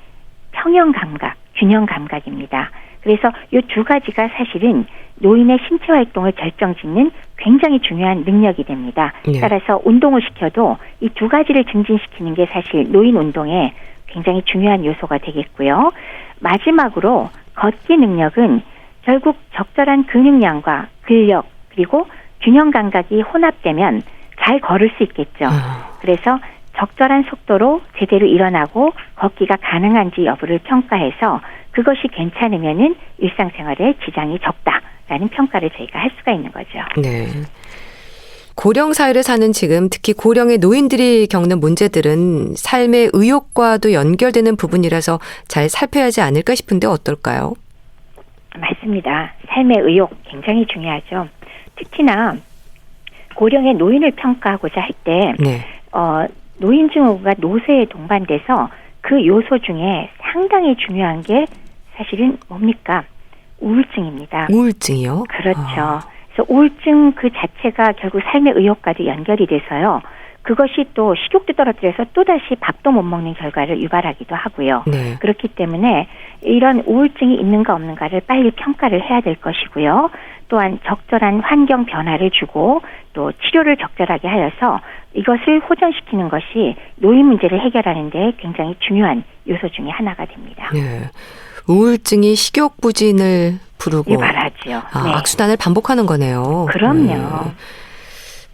평형 감각, 균형 감각입니다. 그래서 이 두 가지가 사실은 노인의 신체 활동을 결정짓는 굉장히 중요한 능력이 됩니다. 네. 따라서 운동을 시켜도 이 두 가지를 증진시키는 게 사실 노인 운동에 굉장히 중요한 요소가 되겠고요. 마지막으로 걷기 능력은 결국 적절한 근육량과 근력 그리고 균형 감각이 혼합되면 잘 걸을 수 있겠죠. 그래서 적절한 속도로 제대로 일어나고 걷기가 가능한지 여부를 평가해서 그것이 괜찮으면은 일상생활에 지장이 적다라는 평가를 저희가 할 수가 있는 거죠. 네. 고령 사회를 사는 지금 특히 고령의 노인들이 겪는 문제들은 삶의 의욕과도 연결되는 부분이라서 잘 살펴야 하지 않을까 싶은데 어떨까요? 맞습니다. 삶의 의욕 굉장히 중요하죠. 특히나 고령의 노인을 평가하고자 할 때 네. 노인 증후가 노쇠에 동반돼서 그 요소 중에 상당히 중요한 게 사실은 뭡니까? 우울증입니다. 우울증이요? 그렇죠. 그래서 우울증 그 자체가 결국 삶의 의욕과도 연결이 돼서요. 그것이 또 식욕도 떨어뜨려서 또다시 밥도 못 먹는 결과를 유발하기도 하고요. 네. 그렇기 때문에 이런 우울증이 있는가 없는가를 빨리 평가를 해야 될 것이고요. 또한 적절한 환경 변화를 주고 또 치료를 적절하게 하여서 이것을 호전시키는 것이 노인 문제를 해결하는 데 굉장히 중요한 요소 중에 하나가 됩니다. 네. 우울증이 식욕 부진을 부르고 유발하죠. 네. 악순환을 반복하는 거네요. 그럼요.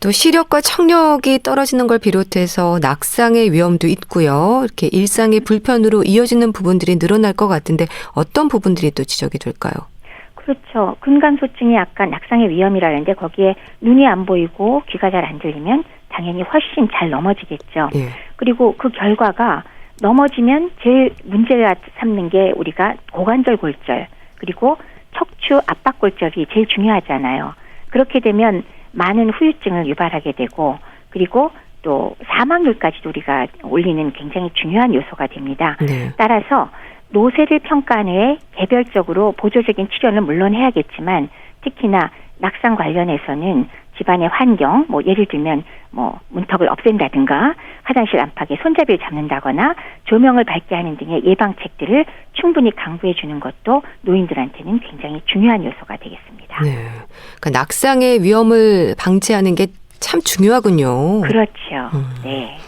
또 시력과 청력이 떨어지는 걸 비롯해서 낙상의 위험도 있고요. 이렇게 일상의 불편으로 이어지는 부분들이 늘어날 것 같은데 어떤 부분들이 또 지적이 될까요? 그렇죠. 근감소증이 아까 낙상의 위험이라는데 거기에 눈이 안 보이고 귀가 잘 안 들리면 당연히 훨씬 잘 넘어지겠죠. 예. 그리고 그 결과가 넘어지면 제일 문제가 삼는 게 우리가 고관절 골절 그리고 척추 압박골절이 제일 중요하잖아요. 그렇게 되면 많은 후유증을 유발하게 되고 그리고 또 사망률까지도 우리가 올리는 굉장히 중요한 요소가 됩니다. 네. 따라서 노쇠를 평가한 후에 개별적으로 보조적인 치료는 물론 해야겠지만 특히나 낙상 관련해서는 집안의 환경, 뭐 예를 들면 뭐 문턱을 없앤다든가 화장실 안팎에 손잡이를 잡는다거나 조명을 밝게 하는 등의 예방책들을 충분히 강구해 주는 것도 노인들한테는 굉장히 중요한 요소가 되겠습니다. 네. 그러니까 낙상의 위험을 방지하는 게 참 중요하군요. 그렇죠. 네.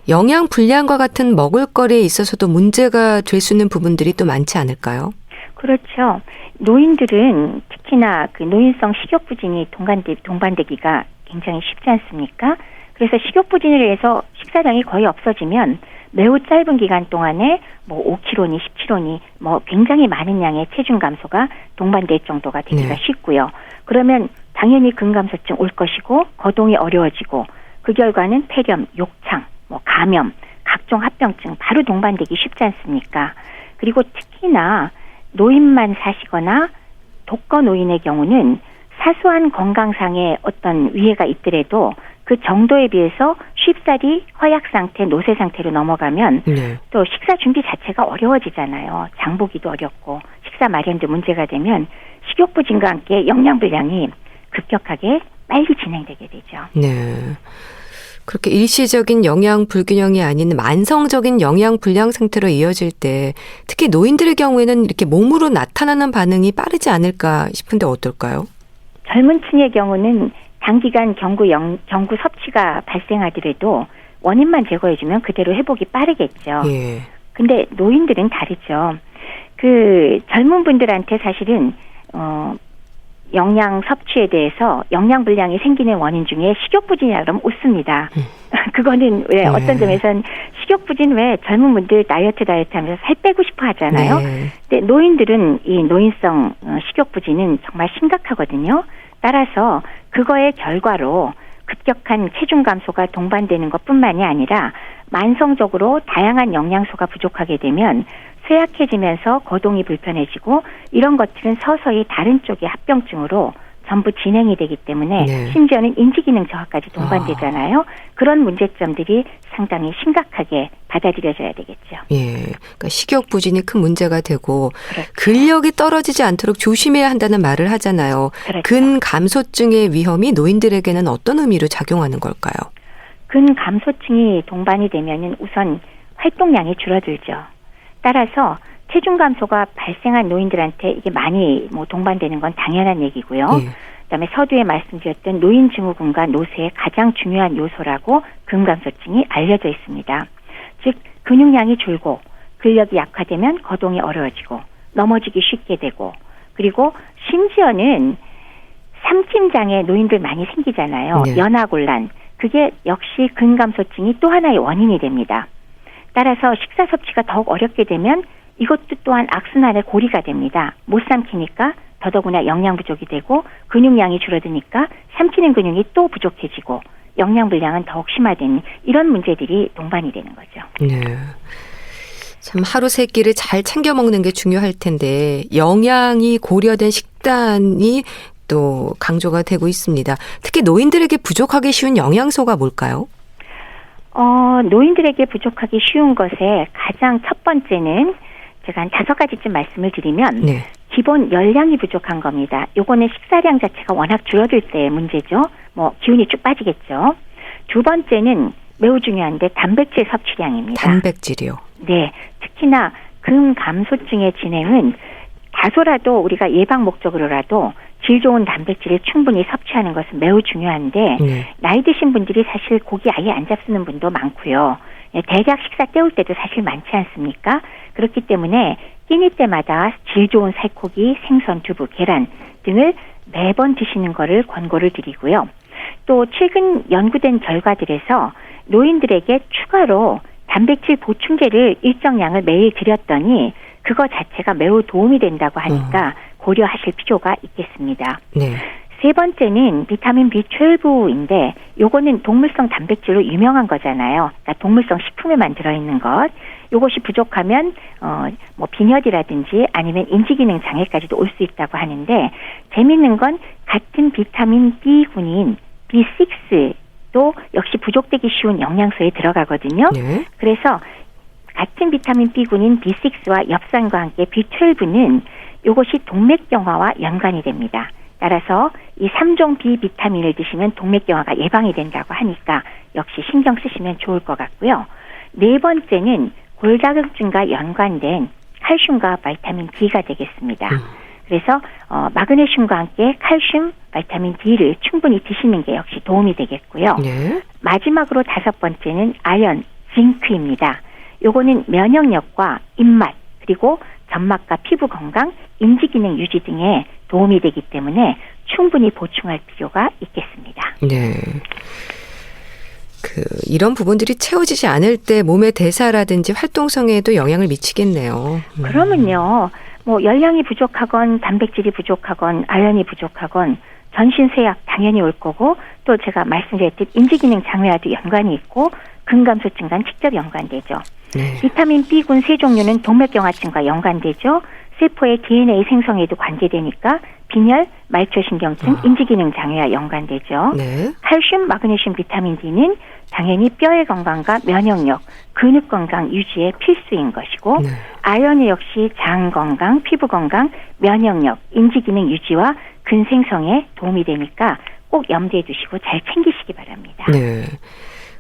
영양 불량과 같은 먹을거리에 있어서도 문제가 될 수 있는 부분들이 또 많지 않을까요? 그렇죠. 노인들은 특히나 그 노인성 식욕부진이 동반되기가 굉장히 쉽지 않습니까? 그래서 식욕부진을 해서 식사량이 거의 없어지면 매우 짧은 기간 동안에 뭐 5kg니 10kg니 뭐 굉장히 많은 양의 체중 감소가 동반될 정도가 되기가 네. 쉽고요. 그러면 당연히 근감소증 올 것이고 거동이 어려워지고 그 결과는 폐렴, 욕창, 뭐 감염, 각종 합병증 바로 동반되기 쉽지 않습니까? 그리고 특히나 노인만 사시거나 독거 노인의 경우는 사소한 건강상의 어떤 위해가 있더라도 그 정도에 비해서 쉽사리 허약 상태, 노쇠 상태로 넘어가면 네. 또 식사 준비 자체가 어려워지잖아요. 장보기도 어렵고 식사 마련도 문제가 되면 식욕부진과 함께 영양불량이 급격하게 빨리 진행되게 되죠. 네. 그렇게 일시적인 영양 불균형이 아닌 만성적인 영양 불량 상태로 이어질 때 특히 노인들의 경우에는 이렇게 몸으로 나타나는 반응이 빠르지 않을까 싶은데 어떨까요? 젊은 층의 경우는 단기간 경구 섭취가 발생하더라도 원인만 제거해주면 그대로 회복이 빠르겠죠. 예. 근데 노인들은 다르죠. 그 젊은 분들한테 사실은 영양 섭취에 대해서 영양 불량이 생기는 원인 중에 식욕부진이라 그러면 웃습니다. 그거는 왜 어떤 점에서는 식욕부진 왜 젊은 분들 다이어트 하면서 살 빼고 싶어 하잖아요. 네. 근데 노인들은 이 노인성 식욕부진은 정말 심각하거든요. 따라서 그거의 결과로 급격한 체중 감소가 동반되는 것뿐만이 아니라 만성적으로 다양한 영양소가 부족하게 되면 쇠약해지면서 거동이 불편해지고 이런 것들은 서서히 다른 쪽의 합병증으로 전부 진행이 되기 때문에 네. 심지어는 인지기능 저하까지 동반되잖아요. 그런 문제점들이 상당히 심각하게 받아들여져야 되겠죠. 예, 그러니까 식욕 부진이 큰 문제가 되고 그렇죠. 근력이 떨어지지 않도록 조심해야 한다는 말을 하잖아요. 그렇죠. 근감소증의 위험이 노인들에게는 어떤 의미로 작용하는 걸까요? 근감소증이 동반이 되면은 우선 활동량이 줄어들죠. 따라서 체중 감소가 발생한 노인들한테 이게 많이 동반되는 건 당연한 얘기고요. 예. 그다음에 서두에 말씀드렸던 노인 증후군과 노쇠의 가장 중요한 요소라고 근감소증이 알려져 있습니다. 즉 근육량이 줄고 근력이 약화되면 거동이 어려워지고 넘어지기 쉽게 되고 그리고 심지어는 삼킴장애 노인들 많이 생기잖아요. 네. 연하곤란 그게 역시 근감소증이 또 하나의 원인이 됩니다. 따라서 식사 섭취가 더욱 어렵게 되면 이것도 또한 악순환의 고리가 됩니다. 못 삼키니까 더더구나 영양 부족이 되고 근육량이 줄어드니까 삼키는 근육이 또 부족해지고 영양 불량은 더욱 심화되는 이런 문제들이 동반이 되는 거죠. 네. 참 하루 세 끼를 잘 챙겨 먹는 게 중요할 텐데 영양이 고려된 식단이 또 강조가 되고 있습니다. 특히 노인들에게 부족하기 쉬운 영양소가 뭘까요? 노인들에게 부족하기 쉬운 것에 가장 첫 번째는 제가 한 5가지쯤 말씀을 드리면 네. 기본 열량이 부족한 겁니다. 요거는 식사량 자체가 워낙 줄어들 때의 문제죠. 기운이 쭉 빠지겠죠. 두 번째는 매우 중요한데 단백질 섭취량입니다. 단백질이요. 네. 특히나 근감소증의 진행은 다소라도 우리가 예방 목적으로라도 질 좋은 단백질을 충분히 섭취하는 것은 매우 중요한데 네. 나이 드신 분들이 사실 고기 아예 안 잡수는 분도 많고요. 대략 식사 때울 때도 사실 많지 않습니까? 그렇기 때문에 끼니 때마다 질 좋은 살코기, 생선, 두부, 계란 등을 매번 드시는 거를 권고를 드리고요. 또 최근 연구된 결과들에서 노인들에게 추가로 단백질 보충제를 일정량을 매일 드렸더니 그거 자체가 매우 도움이 된다고 하니까 고려하실 필요가 있겠습니다. 네. 세 번째는 비타민 B12인데 요거는 동물성 단백질로 유명한 거잖아요. 그러니까 동물성 식품에만 들어있는 것. 요것이 부족하면 빈혈이라든지 아니면 인지기능 장애까지도 올 수 있다고 하는데 재미있는 건 같은 비타민 B군인 B6도 역시 부족되기 쉬운 영양소에 들어가거든요. 네. 그래서 같은 비타민 B군인 B6와 엽산과 함께 B12는 이것이 동맥경화와 연관이 됩니다. 따라서 이 3종 B 비타민을 드시면 동맥경화가 예방이 된다고 하니까 역시 신경 쓰시면 좋을 것 같고요. 네 번째는 골다공증과 연관된 칼슘과 바이타민 D가 되겠습니다. 그래서 마그네슘과 함께 칼슘, 바이타민 D를 충분히 드시는 게 역시 도움이 되겠고요. 네. 마지막으로 5번째는 아연, 징크입니다. 요거는 면역력과 입맛 그리고 점막과 피부 건강, 인지기능 유지 등에 도움이 되기 때문에 충분히 보충할 필요가 있겠습니다. 네. 이런 부분들이 채워지지 않을 때 몸의 대사라든지 활동성에도 영향을 미치겠네요. 그러면요. 열량이 부족하건 단백질이 부족하건 아연이 부족하건 전신 쇠약 당연히 올 거고 또 제가 말씀드렸듯 인지기능 장애와도 연관이 있고 근감소증과는 직접 연관되죠. 네. 비타민 B군 세 종류는 동맥경화증과 연관되죠. 세포의 DNA 생성에도 관계되니까 빈혈, 말초신경증, 인지기능 장애와 연관되죠. 네. 칼슘, 마그네슘, 비타민 D는 당연히 뼈의 건강과 면역력, 근육 건강 유지에 필수인 것이고 네. 아연은 역시 장 건강, 피부 건강, 면역력, 인지기능 유지와 근 생성에 도움이 되니까 꼭 염두에 두시고 잘 챙기시기 바랍니다. 네.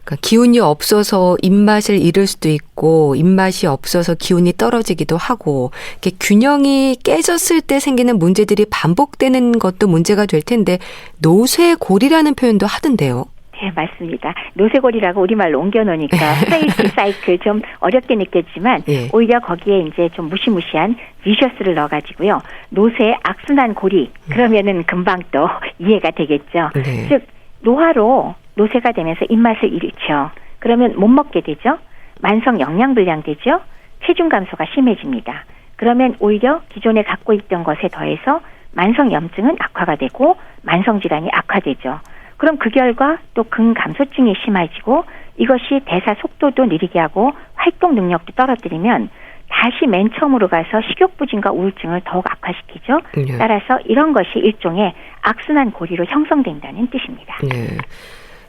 그러니까 기운이 없어서 입맛을 잃을 수도 있고 입맛이 없어서 기운이 떨어지기도 하고 이렇게 균형이 깨졌을 때 생기는 문제들이 반복되는 것도 문제가 될 텐데 노쇠골이라는 표현도 하던데요. 네, 맞습니다. 노쇠골이라고 우리말로 옮겨놓으니까 페이스 사이클 좀 어렵게 느껴지지만 예. 오히려 거기에 이제 좀 무시무시한 비셔스를 넣어가지고요. 노쇠 악순환 고리 그러면은 금방 또 이해가 되겠죠. 네. 즉 노화로 노쇠가 되면서 입맛을 잃죠. 그러면 못 먹게 되죠. 만성 영양불량 되죠. 체중 감소가 심해집니다. 그러면 오히려 기존에 갖고 있던 것에 더해서 만성 염증은 악화가 되고 만성 질환이 악화되죠. 그럼 그 결과 또 근감소증이 심해지고 이것이 대사 속도도 느리게 하고 활동 능력도 떨어뜨리면 다시 맨 처음으로 가서 식욕부진과 우울증을 더욱 악화시키죠. 네. 따라서 이런 것이 일종의 악순환 고리로 형성된다는 뜻입니다. 네.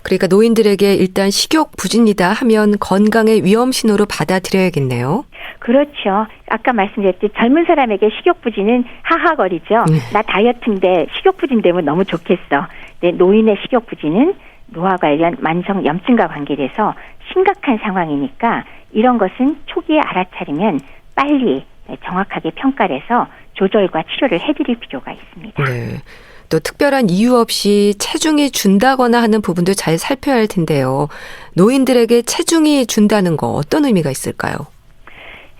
그러니까 노인들에게 일단 식욕 부진이다 하면 건강의 위험 신호로 받아들여야겠네요. 그렇죠. 아까 말씀드렸듯이 젊은 사람에게 식욕부진은 하하거리죠. 나 다이어트인데 식욕부진 되면 너무 좋겠어. 근데 노인의 식욕부진은 노화 관련 만성 염증과 관계돼서 심각한 상황이니까 이런 것은 초기에 알아차리면 빨리 정확하게 평가를 해서 조절과 치료를 해드릴 필요가 있습니다. 네. 또 특별한 이유 없이 체중이 준다거나 하는 부분도 잘 살펴야 할 텐데요. 노인들에게 체중이 준다는 거 어떤 의미가 있을까요?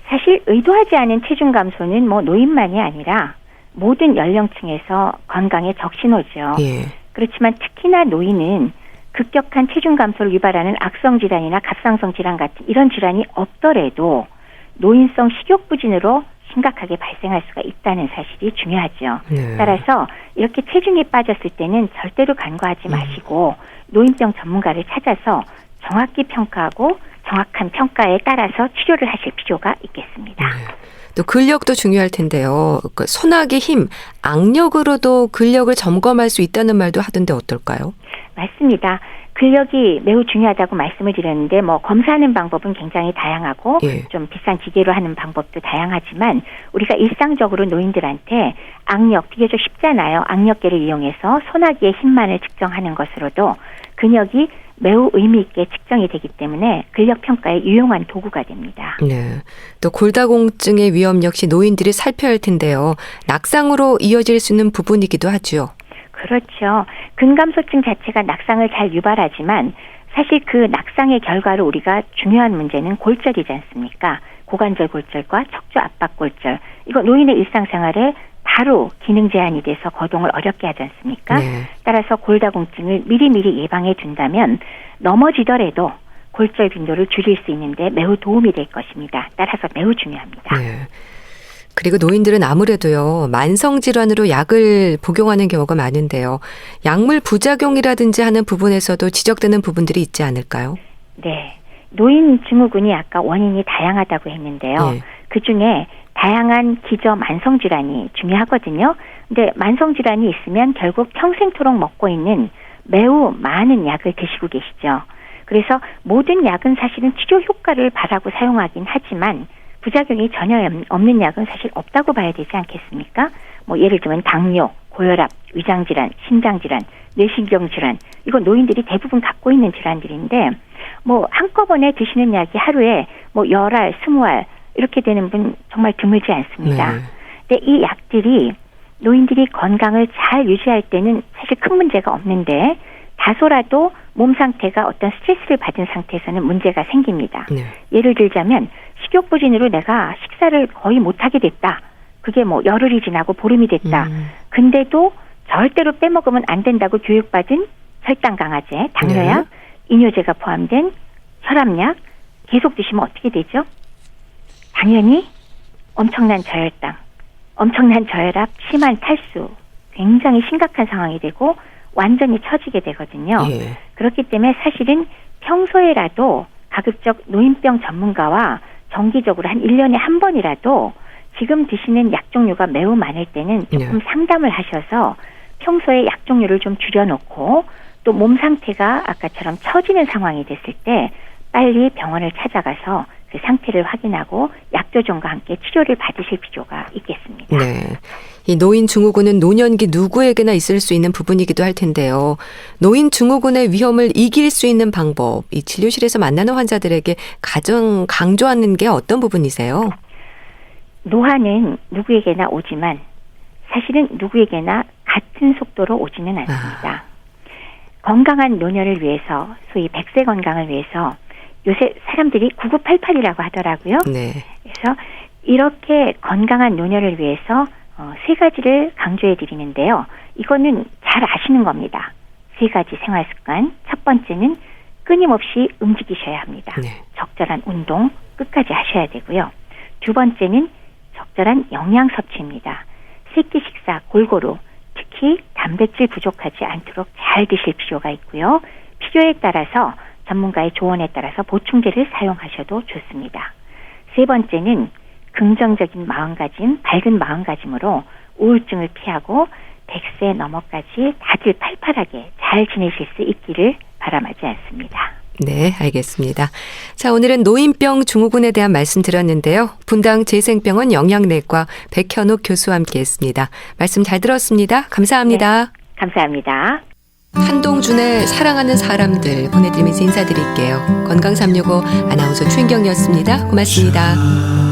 사실 의도하지 않은 체중 감소는 뭐 노인만이 아니라 모든 연령층에서 건강의 적신호죠. 예. 그렇지만 특히나 노인은 급격한 체중 감소를 유발하는 악성 질환이나 갑상선 질환 같은 이런 질환이 없더라도 노인성 식욕부진으로 심각하게 발생할 수가 있다는 사실이 중요하죠. 네. 따라서 이렇게 체중이 빠졌을 때는 절대로 간과하지 마시고 노인병 전문가를 찾아서 정확히 평가하고 정확한 평가에 따라서 치료를 하실 필요가 있겠습니다. 네. 또 근력도 중요할 텐데요. 그 손아귀 힘, 악력으로도 근력을 점검할 수 있다는 말도 하던데 어떨까요? 맞습니다. 근력이 매우 중요하다고 말씀을 드렸는데 뭐 검사하는 방법은 굉장히 다양하고 예. 좀 비싼 기계로 하는 방법도 다양하지만 우리가 일상적으로 노인들한테 악력 비교적 쉽잖아요. 악력계를 이용해서 손아귀의 힘만을 측정하는 것으로도 근력이 매우 의미 있게 측정이 되기 때문에 근력 평가에 유용한 도구가 됩니다. 네. 또 골다공증의 위험 역시 노인들이 살펴야 할 텐데요. 낙상으로 이어질 수 있는 부분이기도 하죠. 그렇죠. 근감소증 자체가 낙상을 잘 유발하지만 사실 그 낙상의 결과로 우리가 중요한 문제는 골절이지 않습니까? 고관절 골절과 척추 압박 골절. 이거 노인의 일상생활에 바로 기능 제한이 돼서 거동을 어렵게 하지 않습니까? 네. 따라서 골다공증을 미리미리 예방해 둔다면 넘어지더라도 골절 빈도를 줄일 수 있는데 매우 도움이 될 것입니다. 따라서 매우 중요합니다. 네. 그리고 노인들은 아무래도요, 만성질환으로 약을 복용하는 경우가 많은데요. 약물 부작용이라든지 하는 부분에서도 지적되는 부분들이 있지 않을까요? 네. 노인 증후군이 아까 원인이 다양하다고 했는데요. 네. 그중에 다양한 기저 만성질환이 중요하거든요. 근데 만성질환이 있으면 결국 평생토록 먹고 있는 매우 많은 약을 드시고 계시죠. 그래서 모든 약은 사실은 치료 효과를 바라고 사용하긴 하지만 부작용이 전혀 없는 약은 사실 없다고 봐야 되지 않겠습니까? 뭐 예를 들면 당뇨, 고혈압, 위장질환, 심장질환, 뇌신경질환 이거 노인들이 대부분 갖고 있는 질환들인데 뭐 한꺼번에 드시는 약이 하루에 뭐 10알, 20알 이렇게 되는 분 정말 드물지 않습니다. 네. 근데 이 약들이 노인들이 건강을 잘 유지할 때는 사실 큰 문제가 없는데 다소라도 몸 상태가 어떤 스트레스를 받은 상태에서는 문제가 생깁니다. 네. 예를 들자면 식욕부진으로 내가 식사를 거의 못하게 됐다. 그게 뭐 열흘이 지나고 보름이 됐다. 근데도 절대로 빼먹으면 안 된다고 교육받은 혈당 강화제, 당뇨약, 이뇨제가 포함된 혈압약 계속 드시면 어떻게 되죠? 당연히 엄청난 저혈당, 엄청난 저혈압, 심한 탈수, 굉장히 심각한 상황이 되고 완전히 처지게 되거든요. 예. 그렇기 때문에 사실은 평소에라도 가급적 노인병 전문가와 정기적으로 한 1년에 한 번이라도 지금 드시는 약 종류가 매우 많을 때는 조금 상담을 하셔서 평소에 약 종류를 좀 줄여놓고 또 몸 상태가 아까처럼 처지는 상황이 됐을 때 빨리 병원을 찾아가서 그 상태를 확인하고 약 조정과 함께 치료를 받으실 필요가 있겠습니다. 네. 이 노인 증후군은 노년기 누구에게나 있을 수 있는 부분이기도 할 텐데요. 노인 증후군의 위험을 이길 수 있는 방법, 이 진료실에서 만나는 환자들에게 가장 강조하는 게 어떤 부분이세요? 노화는 누구에게나 오지만 사실은 누구에게나 같은 속도로 오지는 않습니다. 건강한 노년을 위해서 소위 100세 건강을 위해서 요새 사람들이 9988이라고 하더라고요. 네. 그래서 이렇게 건강한 노년을 위해서 세 가지를 강조해 드리는데요. 이거는 잘 아시는 겁니다. 세 가지 생활 습관. 첫 번째는 끊임없이 움직이셔야 합니다. 네. 적절한 운동 끝까지 하셔야 되고요. 두 번째는 적절한 영양 섭취입니다. 세끼 식사 골고루 특히 단백질 부족하지 않도록 잘 드실 필요가 있고요. 필요에 따라서 전문가의 조언에 따라서 보충제를 사용하셔도 좋습니다. 세 번째는 긍정적인 마음가짐, 밝은 마음가짐으로 우울증을 피하고 100세 넘어까지 다들 팔팔하게 잘 지내실 수 있기를 바라마지 않습니다. 네, 알겠습니다. 자, 오늘은 노인병 증후군에 대한 말씀 들었는데요. 분당 재생병원 영양내과 백현욱 교수와 함께했습니다. 말씀 잘 들었습니다. 감사합니다. 네, 감사합니다. 한동준의 사랑하는 사람들 보내드리면서 인사드릴게요. 건강365 아나운서 최인경이었습니다. 고맙습니다.